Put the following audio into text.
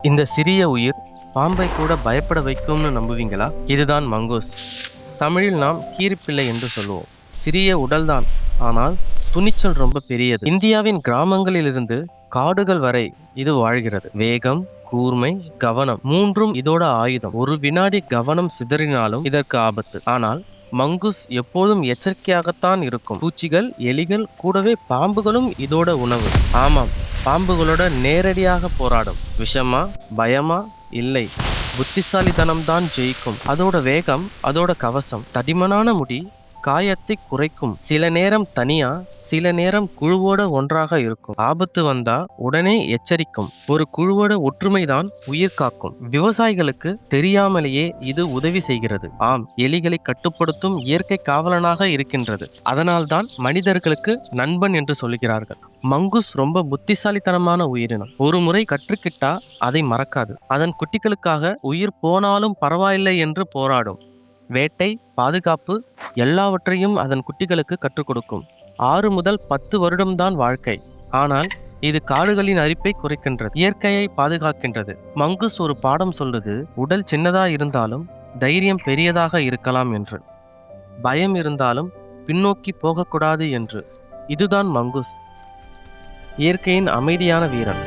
இந்த சிறிய உயிர் பாம்பை கூட பயப்பட வைக்கும்னு நம்புவீங்களா? இதுதான் மங்கூஸ். தமிழில் நாம் கீரிப்பிள்ளை என்று சொல்லுவோம். சிறிய உடல்தான், ஆனால் துணிச்சல் ரொம்ப பெரியது. இந்தியாவின் கிராமங்களிலிருந்து காடுகள் வரை இது வாழ்கிறது. வேகம், கூர்மை, கவனம் மூன்றும் இதோட ஆயுதம். ஒரு வினாடி கவனம் சிதறினாலும் இதற்கு ஆபத்து. ஆனால் மங்கூஸ் எப்போதும் எச்சரிக்கையாகத்தான் இருக்கும். பூச்சிகள், எலிகள், கூடவே பாம்புகளும் இதோட உணவு. ஆமாம், பாம்புகளோட நேரடியாக போராடும். விஷமா, பயமா? இல்லை, புத்திசாலித்தனம்தான் ஜெயிக்கும். அதோட வேகம், அதோட கவசம், தடிமனான முடி காயத்தை குறைக்கும். சில நேரம் தனியா, சில நேரம் குழுவோட ஒன்றாக இருக்கும். ஆபத்து வந்தா உடனே எச்சரிக்கும். ஒரு குழுவோட ஒற்றுமைதான் உயிர் காக்கும். விவசாயிகளுக்கு தெரியாமலேயே இது உதவி செய்கிறது. ஆம், எலிகளை கட்டுப்படுத்தும் இயற்கை காவலனாக இருக்கின்றது. அதனால்தான் மனிதர்களுக்கு நண்பன் என்று சொல்கிறார்கள். மங்கூஸ் ரொம்ப புத்திசாலித்தனமான உயிரினம். ஒரு முறை கற்றுக்கிட்டா அதை மறக்காது. அதன் குட்டிகளுக்காக உயிர் போனாலும் பரவாயில்லை என்று போராடும். வேட்டை, பாதுகாப்பு எல்லாவற்றையும் அதன் குட்டிகளுக்கு கற்றுக் கொடுக்கும். 6 முதல் 10 வருடம்தான் வாழ்க்கை. ஆனால் இது காடுகளின் அரிப்பை குறைக்கின்றது, இயற்கையை பாதுகாக்கின்றது. மங்கூஸ் ஒரு பாடம் சொல்லுது, உடல் சின்னதா இருந்தாலும் தைரியம் பெரியதாக இருக்கலாம் என்று. பயம் இருந்தாலும் பின்னோக்கி போகக்கூடாது என்று. இதுதான் மங்கூஸ், இயற்கையின் அமைதியான வீரன்.